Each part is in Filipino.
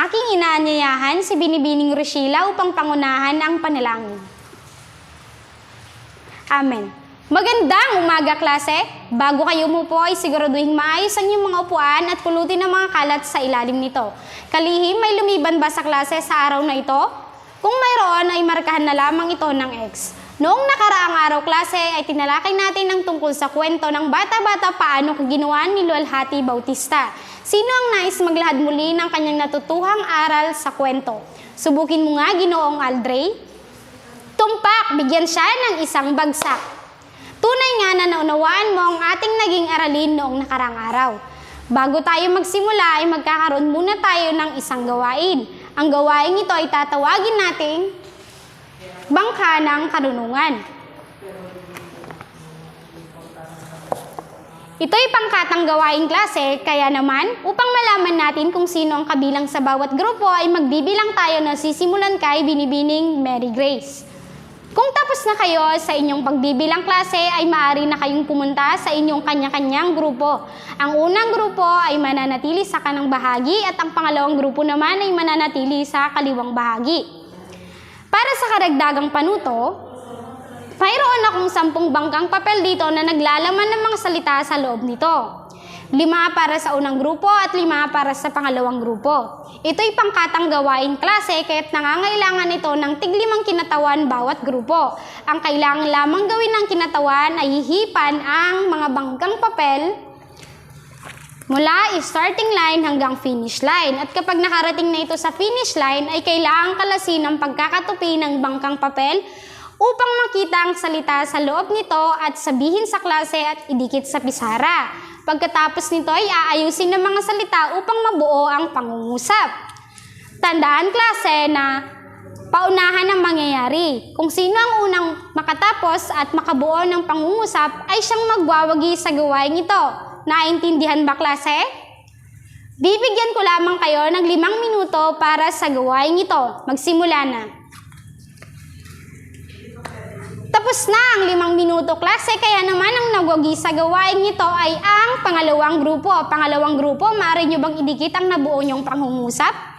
aking inaanyayahan si Binibining Rochila upang pangunahan ang panalangin. Amen. Magandang umaga, klase! Bago kayo umupo ay siguraduhin maayos ang inyong mga upuan at pulutin ang mga kalat sa ilalim nito. Kalihim, may lumiban ba sa klase sa araw na ito? Kung mayroon ay markahan na lamang ito ng X. Noong nakaraang araw, klase, ay tinalakay natin ang tungkol sa kwento ng bata-bata paano ginawa ni Luwalhati Bautista. Sino ang nais maglahad muli ng kanyang natutuhang aral sa kwento? Subukin mo nga, Ginoong Aldray. Tumpak, bigyan siya ng isang bagsak. Tunay nga na naunawaan mo ang ating naging aralin noong nakaraang araw. Bago tayo magsimula ay magkakaroon muna tayo ng isang gawain. Ang gawain ito ay tatawagin nating bangka ng karunungan. Ito'y pangkatang gawain, klase, kaya naman, upang malaman natin kung sino ang kabilang sa bawat grupo ay magbibilang tayo na sisimulan kay Binibining Mary Grace. Kung tapos na kayo sa inyong pagbibilang, klase, ay maaari na kayong pumunta sa inyong kanya-kanyang grupo. Ang unang grupo ay mananatili sa kanang bahagi at ang pangalawang grupo naman ay mananatili sa kaliwang bahagi. Para sa karagdagang panuto, mayroon akong 10 bangkang papel dito na naglalaman ng mga salita sa loob nito. 5 para sa unang grupo at 5 para sa pangalawang grupo. Ito'y pangkatang gawain, klase, kaya't nangangailangan ito ng tig-5 kinatawan bawat grupo. Ang kailangan lamang gawin ng kinatawan ay hihipan ang mga bangkang papel mula starting line hanggang finish line. At kapag nakarating na ito sa finish line, ay kailangang kalasin ang pagkakatupi ng bangkang papel upang makita ang salita sa loob nito at sabihin sa klase at idikit sa pisara. Pagkatapos nito ay aayusin ng mga salita upang mabuo ang pangungusap. Tandaan, klase, na paunahan ang mangyayari. Kung sino ang unang makatapos at makabuo ng pangungusap ay siyang magwawagi sa gawain ito. Naintindihan ba, klase? Bibigyan ko lamang kayo ng 5 minuto para sa gawain ito. Magsimula na. Tapos na ang 5 minuto, klase, kaya naman ang nagwagi sa gawain ito ay ang pangalawang grupo. Pangalawang grupo, maaari nyo bang idikit ang nabuo nyong pangungusap?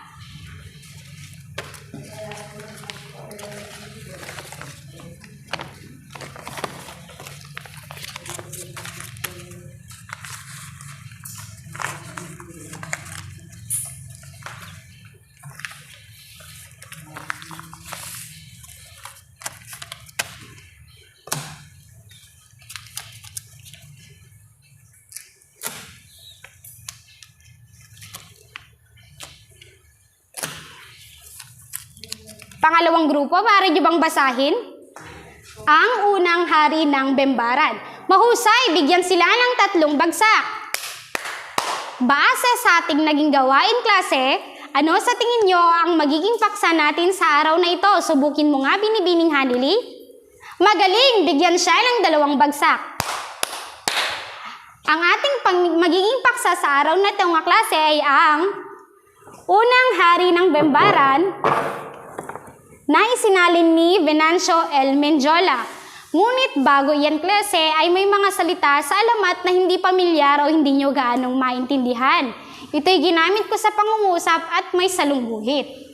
Pangalawang grupo, maaari nyo bang basahin? Ang unang hari ng Bembaran. Mahusay, bigyan sila ng 3 bagsak. Base sa ating naging gawain, klase, ano sa tingin nyo ang magiging paksa natin sa araw na ito? Subukin mo nga, Binibining Hanili. Magaling, bigyan siya ng 2 bagsak. Ang ating magiging paksa sa araw na ito, nga klase, ay ang unang hari ng Bembaran na isinalin ni Venancio L. Menjola. Ngunit bago yan, klase, ay may mga salita sa alamat na hindi pamilyar o hindi nyo gaanong maintindihan. Ito'y ginamit ko sa pangungusap at may salungguhit.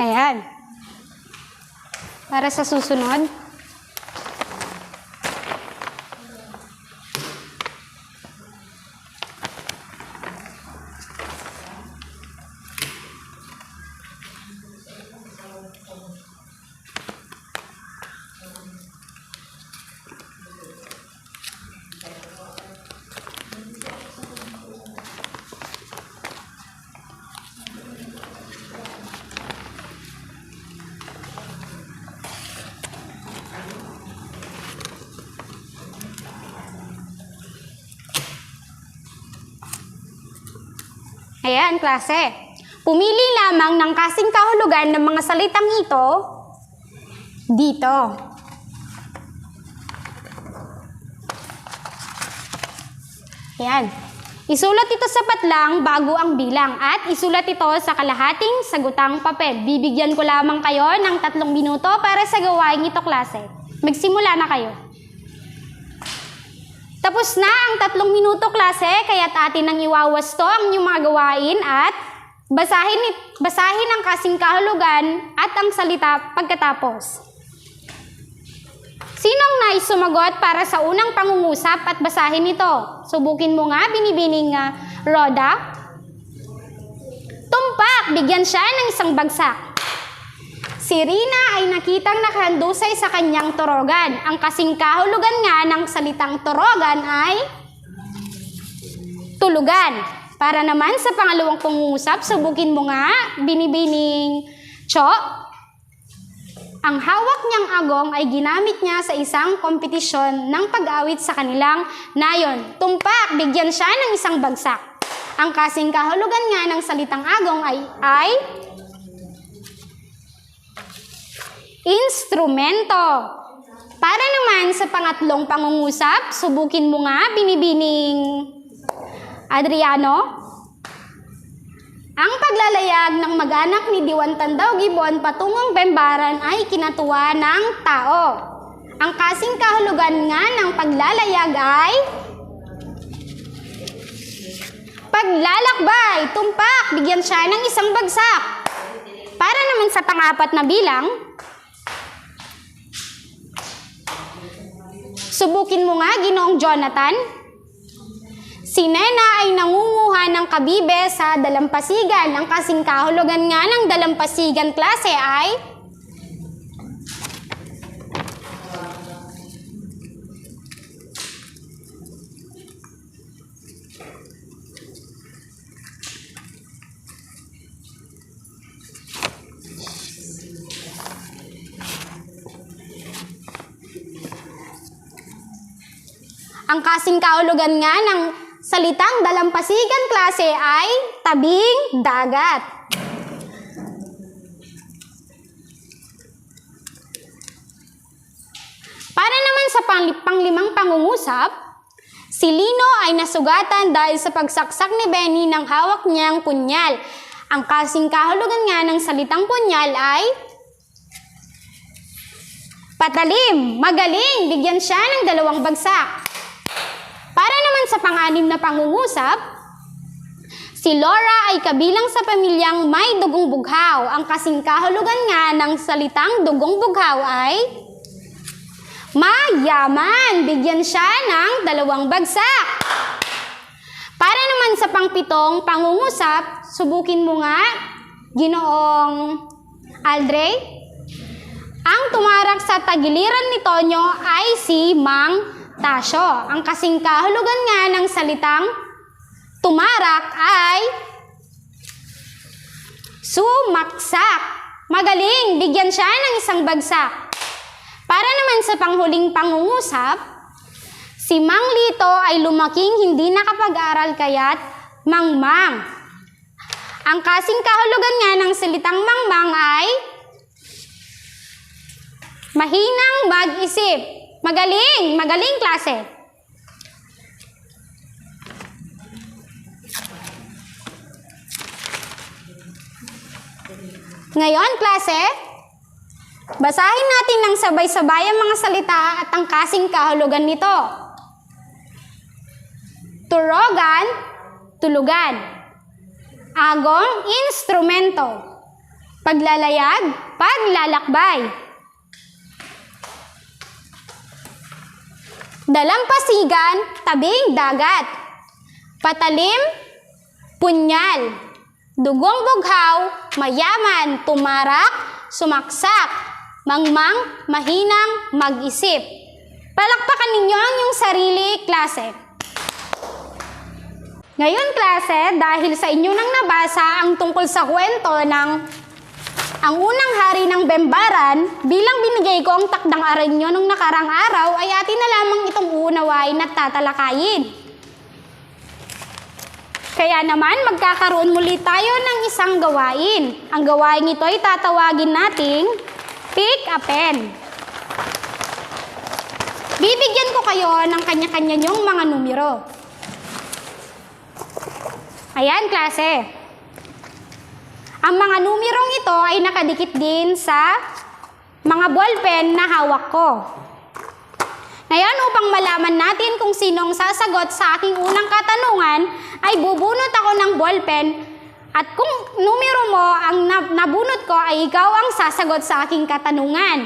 Ayan. Para sa susunod. Ayan, klase. Pumili lamang ng kasing kahulugan ng mga salitang ito dito. Ayan. Isulat ito sa patlang bago ang bilang at isulat ito sa kalahating sagutang papel. Bibigyan ko lamang kayo ng 3 minuto para sa gawain ito, klase. Magsimula na kayo. Tapos na ang 3 minuto, klase, kaya't atin nang iwawasto ang inyong mga gawain at basahin ang kasing kahulugan at ang salita pagkatapos. Sinong nais sumagot para sa unang pangungusap at basahin ito? Subukin mo nga, binibining Roda. Tumpak, bigyan siya ng isang bagsak. Si Rina ay nakitang nakahandusay sa kanyang torogan. Ang kasing kahulugan nga ng salitang torogan ay tulugan. Para naman sa pangalawang pangungusap, subukin mo nga, binibining Cho. Ang hawak niyang agong ay ginamit niya sa isang kompetisyon ng pag-awit sa kanilang nayon. Tumpak, bigyan siya ng isang bagsak. Ang kasing kahulugan nga ng salitang agong ay instrumento. Para naman sa pangatlong pangungusap, subukin mo nga, binibining Adriano. Ang paglalayag ng mag-anak ni Diwan Tandaw Gibbon patungong Bembaran ay kinatuwa ng tao. Ang kasing kahulugan nga ng paglalayag ay paglalakbay. Tumpak, bigyan siya ng isang bagsak. Para naman sa pang-apat na bilang, subukin mo nga, Ginoong Jonathan. Si Nena ay nangunguha ng kabibe sa dalampasigan. Ang kasing kahulugan nga ng dalampasigan, klase, ay ang kasing kahulugan nga ng salitang dalampasigan, klase, ay tabing dagat. Para naman sa panglimang pangungusap, si Lino ay nasugatan dahil sa pagsaksak ni Benny ng hawak niyang punyal. Ang kasing kahulugan nga ng salitang punyal ay patalim. Magaling, bigyan siya ng 2 bagsak. Para naman sa pang-anim na pangungusap, si Laura ay kabilang sa pamilyang may dugong bughaw. Ang kasing kahulugan nga ng salitang dugong bughaw ay mayaman. Bigyan siya ng 2 bagsak. Para naman sa pang-7 pangungusap, subukin mo nga, Ginoong Aldre. Ang tumarak sa tagiliran ni Tonyo ay si Mang Tasyo. Ang kasing kahulugan nga ng salitang tumarak ay sumaksak. Magaling, bigyan siya ng 1 bagsak. Para naman sa panghuling pangungusap, si Mang Lito ay lumaking hindi nakapag-aral kaya't mangmang. Ang kasing kahulugan nga ng salitang mangmang ay mahinang mag-isip. Magaling, magaling, klase. Ngayon, klase, basahin natin ng sabay-sabay ang mga salita at ang kasing kahulugan nito. Turogan, tulugan. Agong, instrumento. Paglalayag, paglalakbay. Dalampasigan, tabing dagat. Patalim, punyal. Dugong bughaw, mayaman, tumarak, sumaksak. Mangmang, mahinang, mag-isip. Palakpakan ninyo ang inyong sarili, klase. Ngayon, klase, dahil sa inyo nang nabasa ang tungkol sa kwento ng ang unang hari ng Bembaran, bilang binigay ko ang takdang aral nyo nung nakarang araw, ay atin na lamang itong uunawain at tatalakayin. Kaya naman, magkakaroon muli tayo ng isang gawain. Ang gawain ito ay tatawagin nating pick a pen. Bibigyan ko kayo ng kanya-kanya niyong mga numero. Ayan, klase. Ang mga numerong ito ay nakadikit din sa mga ballpen na hawak ko. Ngayon, upang malaman natin kung sino ang sasagot sa aking unang katanungan, ay bubunot ako ng ballpen at kung numero mo ang nabunot ko ay ikaw ang sasagot sa aking katanungan.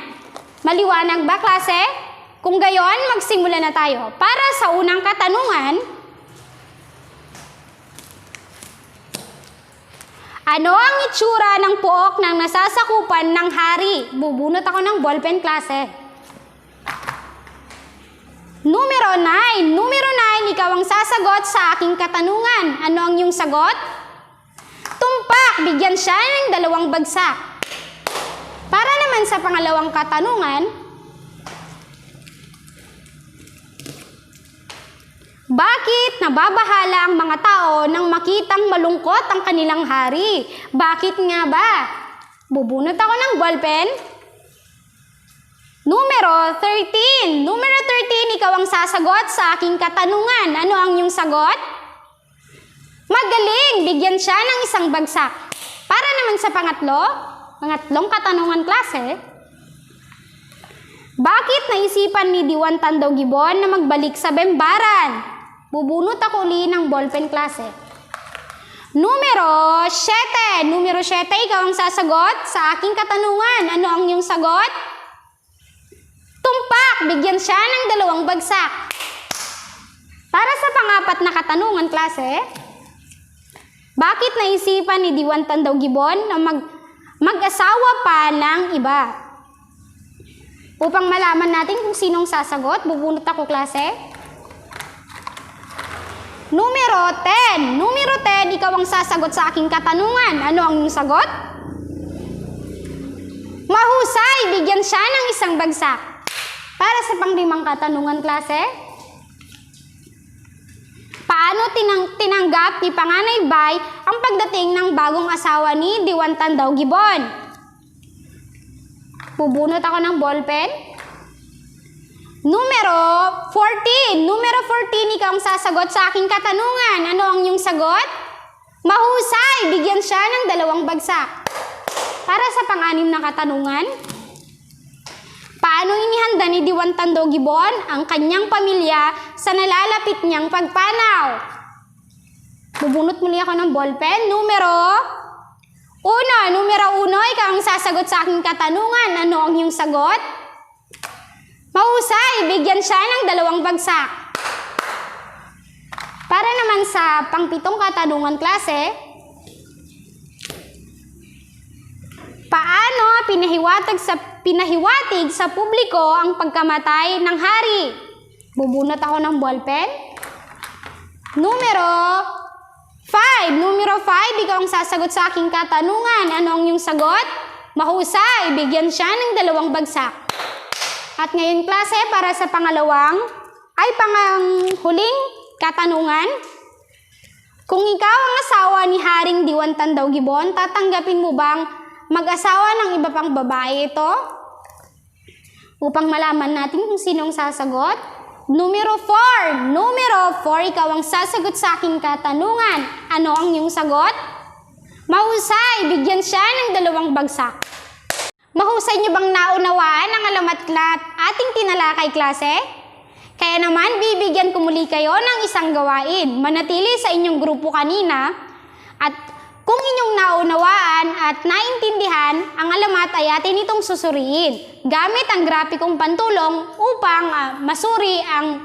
Maliwanag ba, klase? Kung gayon, magsimula na tayo. Para sa unang katanungan, ano ang itsura ng puok ng nasasakupan ng hari? Bubunot ako ng ballpen, klase. Numero 9. Numero 9, ikaw ang sasagot sa aking katanungan. Ano ang iyong sagot? Tumpak. Bigyan siya ng 2 bagsak. Para naman sa pangalawang katanungan, bakit nababahala ang mga tao nang makitang malungkot ang kanilang hari? Bakit nga ba? Bubunot ako ng ballpen. Numero 13. Numero 13, ikaw ang sasagot sa aking katanungan. Ano ang iyong sagot? Magaling! Bigyan siya ng 1 bagsak. Para naman sa pangatlong katanungan, klase, bakit naisipan ni Diwan Tandaw Gibon na magbalik sa Bembaran? Bubunot ako uli ng ballpen, klase. Numero 7. Numero 7, ikaw ang sasagot sa aking katanungan. Ano ang iyong sagot? Tumpak. Bigyan siya ng 2 bagsak. Para sa pangapat na katanungan, klase, bakit naisipan ni Diwan Tandaw Gibon na mag-asawa pa ng iba? Upang malaman natin kung sinong sasagot, bubunot ako, klase. Numero 10. Numero 10, ikaw ang sasagot sa aking katanungan. Ano ang iyong sagot? Mahusay. Bigyan siya ng 1 bagsak. Para sa panglimang katanungan, klase, paano tinanggap ni Panganay Bay ang pagdating ng bagong asawa ni Diwan Tandaw Gibon? Bubunot ako ng ballpen. Numero 14. Numero 14, ikaw ang sasagot sa aking katanungan. Ano ang iyong sagot? Mahusay. Bigyan siya ng 2 bagsak. Para sa pang-anim na katanungan, paano inihanda ni Diwan Tandaw Gibon ang kanyang pamilya sa nalalapit niyang pagpanaw? Bubunot muli ako ng ballpen. Numero 1. Numero 1, ikaw ang sasagot sa aking katanungan. Ano ang iyong sagot? Mahusay. Bigyan siya ng 2 bagsak. Para naman sa pang-7 katanungan, klase, paano pinahiwatig sa publiko ang pagkamatay ng hari? Bubunot ako ng ballpen. Numero 5. Numero 5, ikaw ang sasagot sa aking katanungan. Ano ang iyong sagot? Mahusay. Bigyan siya ng 2 bagsak. At ngayon, klase, para sa panghuling katanungan, kung ikaw ang asawa ni Haring Diwan Tandaw Gibon, tatanggapin mo bang mag-asawa ng iba pang babae ito? Upang malaman natin kung sino ang sasagot, numero 4. Numero 4, ikaw ang sasagot sa aking katanungan. Ano ang iyong sagot? Mahusay. Bigyan siya ng 2 bagsak. Mahusay niyo bang naunawaan ang alamat ating tinalakay, klase? Kaya naman, bibigyan ko muli kayo ng isang gawain. Manatili sa inyong grupo kanina at kung inyong naunawaan at naintindihan, ang alamat ay atin itong susuriin gamit ang grapikong pantulong upang masuri ang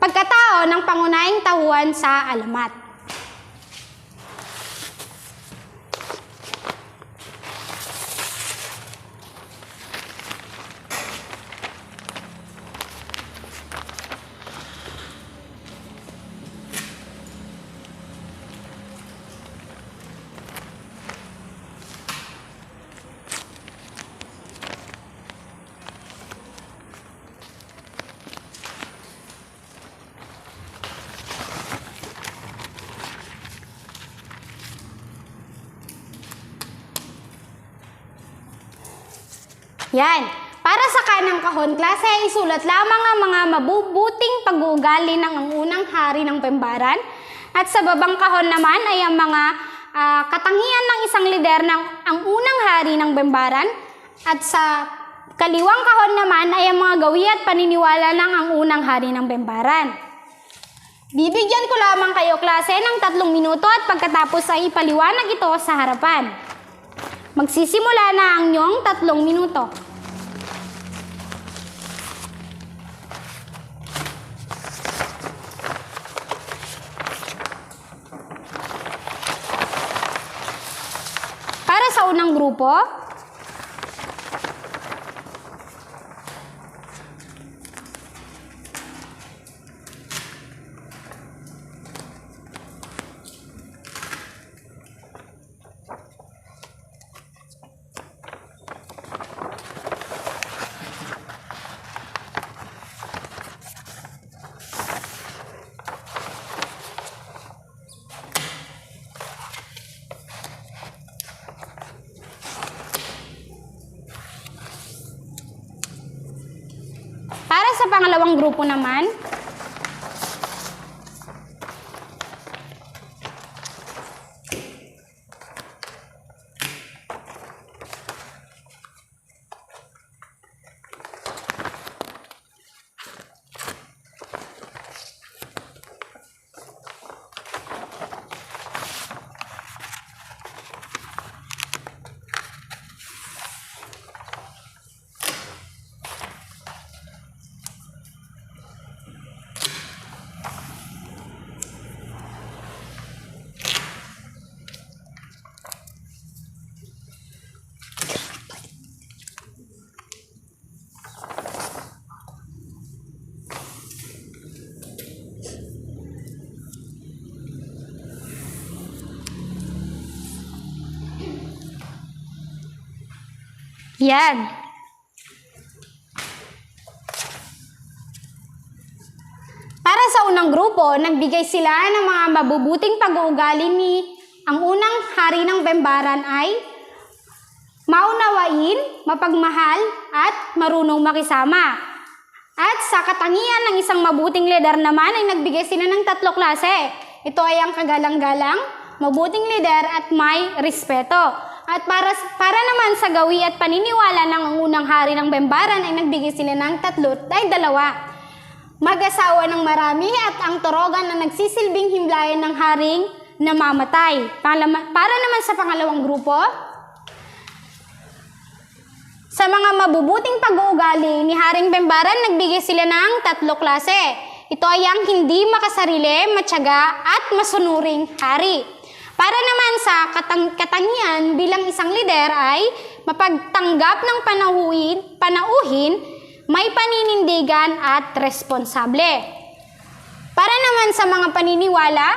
pagkatao ng pangunahing tauhan sa alamat. Yan. Para sa kanang kahon, klase, isulat lamang ang mga mabubuting pag-uugali ng ang unang hari ng Bembaran. At sa babang kahon naman ay ang mga katangian ng isang lider ng ang unang hari ng Bembaran. At sa kaliwang kahon naman ay ang mga gawi at paniniwala ng ang unang hari ng Bembaran. Bibigyan ko lamang kayo, klase, ng 3 minuto at pagkatapos ay ipaliwanag ito sa harapan. Magsisimula na ang inyong 3 minuto. Para sa unang grupo, para sa pangalawang grupo naman, yan. Para sa unang grupo, nagbigay sila ng mga mabubuting pag-uugali ni ang unang hari ng Bembaran ay maunawain, mapagmahal, at marunong makisama. At sa katangian ng isang mabuting lider naman ay nagbigay sila ng 3 klase. Ito ay ang kagalang-galang, mabuting lider at may respeto. At para naman sa gawi at paniniwala ng ang unang hari ng Bembaran ay nagbigay sila ng 2. Mag-asawa ng marami at ang torogan na nagsisilbing himlayan ng haring namamatay. Para naman sa pangalawang grupo, sa mga mabubuting pag-uugali ni Haring Bembaran, nagbigay sila ng 3 klase. Ito ay ang hindi makasarili, matyaga at masunuring hari. Para naman sa katangian bilang isang lider ay mapagtanggap ng panauhin, may paninindigan at responsable. Para naman sa mga paniniwala,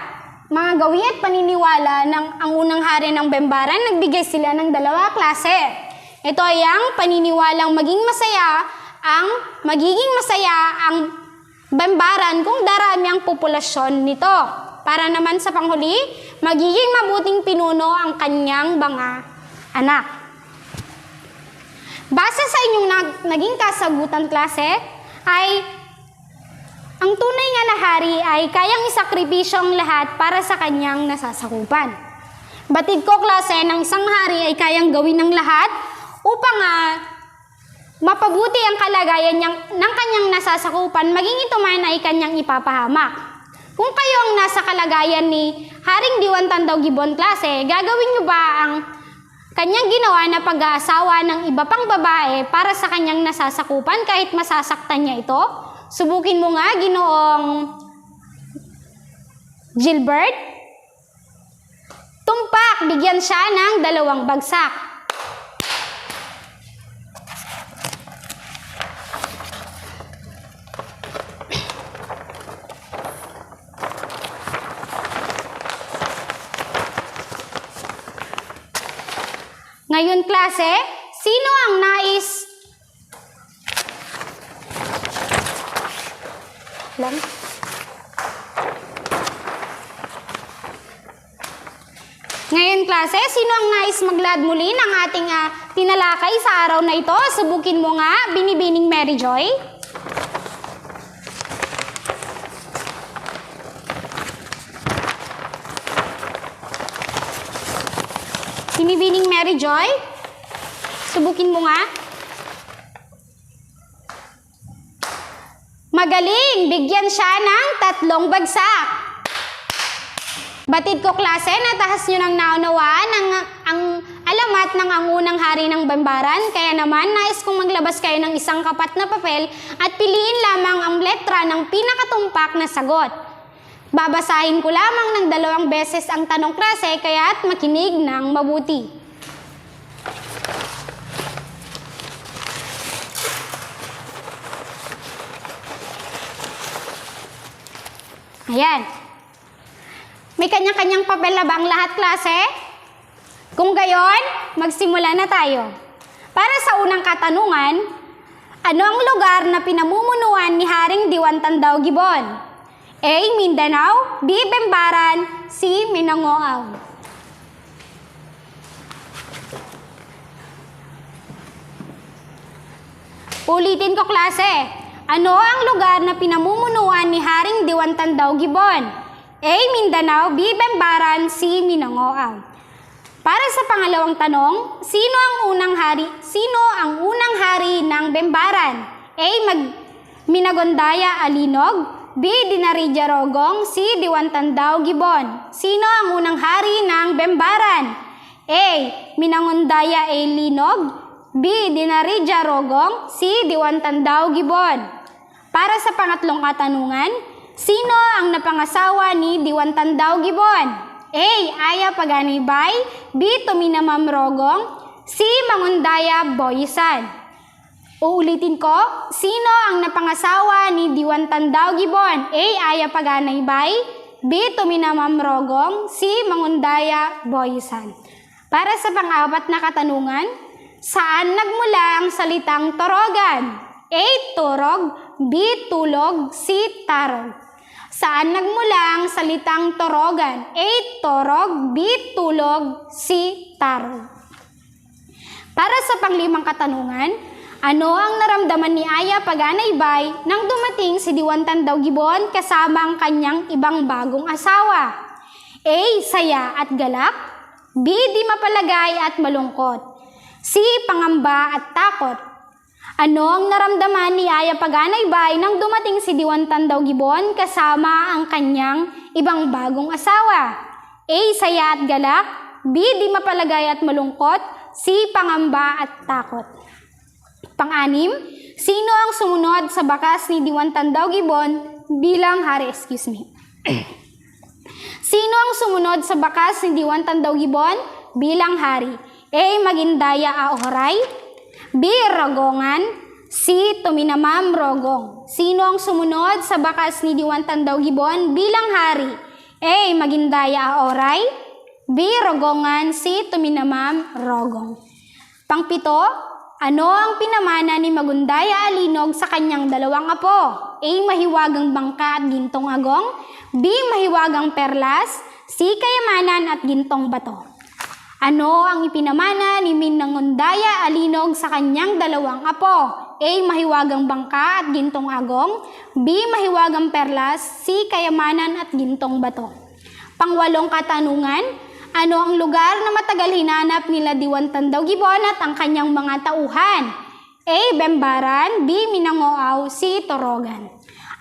mga gawi at paniniwala ng ang unang hari ng Bembaran, nagbigay sila ng 2 klase. Ito ay ang paniniwalang magiging masaya ang Bembaran kung darami ang populasyon nito. Para naman sa panghuli, magiging mabuting pinuno ang kanyang mga anak. Base sa inyong naging kasagutan, klase, ay ang tunay nga na hari ay kayang isakripisyo ang lahat para sa kanyang nasasakupan. Batid ko, klase, ng isang hari ay kayang gawin ng lahat upang mapabuti ang kalagayan ng kanyang nasasakupan, maging ito man ay kanyang ipapahamak. Kung kayo ang nasa kalagayan ni Haring Diwan Tandao Gibbon, klase, gagawin nyo ba ang kanyang ginawa na pag-aasawa ng iba pang babae para sa kanyang nasasakupan kahit masasaktan niya ito? Subukin mo nga, Ginoong Gilbert. Tumpak, bigyan siya ng 2 bagsak. Ngayon, klase, sino ang nais lang? Ngayon, klase, sino ang nais maglad muli ng ating tinalakay sa araw na ito? Subukin mo nga, Binibining Mary Joy. Binibining Mary Joy, subukin mo nga. Magaling! Bigyan siya ng 3 bagsak. Batid ko klase, natahas nyo ng naunawaan ang alamat ng ang unang hari ng Bembaran. Kaya naman, nais kong maglabas kayo ng isang kapat na papel at piliin lamang ang letra ng pinakatumpak na sagot. Babasahin ko lamang ng 2 beses ang tanong klase, kaya't makinig ng mabuti. Ayan. May kanya-kanyang papel na ba ang lahat, klase? Kung gayon, magsimula na tayo. Para sa unang katanungan, ano ang lugar na pinamumunuan ni Haring Diwan Tandao Gibbon? A. Mindanao, B. Bembaran, C. Mindanao. Ulitin ko, klase. Ano ang lugar na pinamumunuan ni Haring Diwan Tandao Gibbon? A. Mindanao, B. Bembaran, C. Mindanao. Para sa pangalawang tanong, sino ang unang hari ng Bembaran? A. Minagondaya Alinog, B. Dinarija Rogong, C. Diwan Tandao Gibbon. Sino ang unang hari ng Bembaran? A. Minagondaya Alinog, B. Dinarija Rogong, C. Diwan Tandao Gibbon. Para sa pangatlong katanungan, sino ang napangasawa ni Diwan Tandao Gibbon? A. Aya Paganibay, B. Tuminamam Rogong, C. Mangundaya Boyisan. Uulitin ko, sino ang napangasawa ni Diwan Tandao Gibbon? A. Aya Paganibay, B. Tuminamam Rogong, C. Mangundaya Boyisan. Para sa pang-apat na katanungan, saan nagmula ang salitang torogan? A. Turog, B. Tulog, C. Tarog. Saan nagmula ang salitang torogan? A. Torog, B. Tulog, C. Tarog. Para sa panglimang katanungan, ano ang naramdaman ni Aya Paganibay nang dumating si Diwan Tandao Gibbon kasama ang kanyang ibang bagong asawa? A. Saya at galak, B. Di mapalagay at malungkot, C. Pangamba at takot. Ano ang naramdaman ni Aya Paganibay nang dumating si Diwan Tandao Gibbon kasama ang kanyang ibang bagong asawa? A. Saya at galak, B. Di mapalagay at malungkot, C. Pangamba at takot. Pang-anim, sino ang sumunod sa bakas ni Diwan Tandao Gibbon bilang hari? Sino ang sumunod sa bakas ni Diwan Tandao Gibbon bilang hari? A. Magindaya Aoray, B. Rogongan, C. Tuminamam Rogong. Sino ang sumunod sa bakas ni Diwan Tandao Gibbon bilang hari? A. Magindaya Aoray, B. Rogongan, C. Tuminamam Rogong. Pang-pito, ano ang pinamana ni Magundaya Alinog sa kanyang 2 apo? A. Mahiwagang bangka at gintong agong, B. Mahiwagang perlas, C. Kayamanan at gintong bato. Ano ang ipinamana ni Minangundaya Alinog sa kanyang 2 apo? A. Mahiwagang bangka at gintong agong, B. Mahiwagang perlas, C. Kayamanan at gintong bato. Pang-8 katanungan, ano ang lugar na matagal hinanap nila Diwan Tandao Gibbon at ang kanyang mga tauhan? A. Bembaran, B. Mindanao, C. Torogan.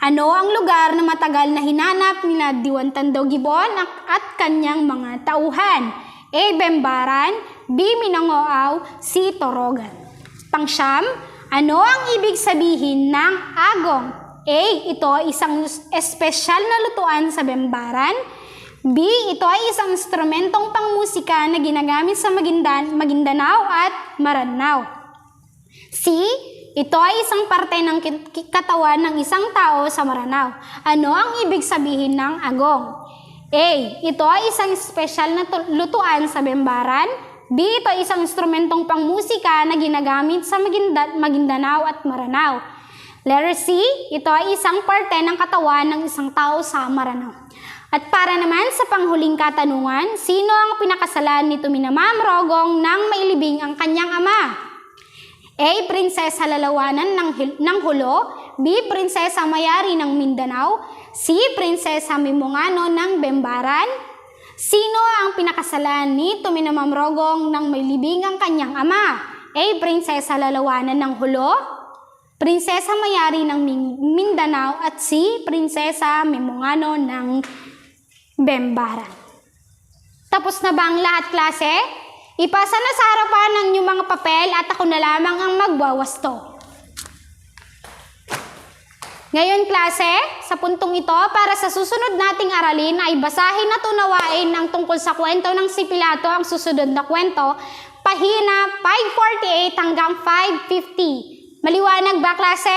Ano ang lugar na matagal na hinanap nila Diwan Tandao Gibbon at kanyang mga tauhan? A. Bembaran, B. Mindanao, C. Torogan. Pang-siyam, ano ang ibig sabihin ng agong? A. Ito ay isang espesyal na lutuan sa Bembaran. B. Ito ay isang instrumentong pangmusika na ginagamit sa Maguindanao at Maranao. C. Ito ay isang parte ng katawan ng isang tao sa Maranao. Ano ang ibig sabihin ng agong? A. Ito ay isang espesyal na lutuan sa Bembaran. B. Ito ay isang instrumentong pangmusika na ginagamit sa Maguindanao at Maranao. Letter C. Ito ay isang parte ng katawan ng isang tao sa Maranao. At para naman sa panghuling katanungan, sino ang pinakasalan ni Tuminamam Rogong nang mailibing ang kanyang ama? A. Prinsesa Lalawanan ng Hulo, B. Prinsesa Mayari ng Mindanao, C. Prinsesa Mimongano ng Bembaran. Sino ang pinakasalan ni Tuminamam Rogong nang mailibing ang kanyang ama? A. Prinsesa Lalawanan ng Hulo, Prinsesa Mayari ng Mindanao, at C. Prinsesa Mimongano ng Bembaran. Tapos na ba ang lahat, klase? Ipasa na sa harapan ng inyong mga papel at ako na lamang ang magwawasto. Ngayon, klase, sa puntong ito, para sa susunod nating aralin ay basahin at unawain ang tungkol sa kwento ng si Pilato, ang susunod na kwento, pahina 548 hanggang 550. Maliwanag ba, klase?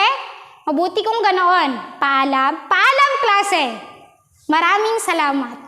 Mabuti kung ganoon. Paalam, klase! Maraming salamat.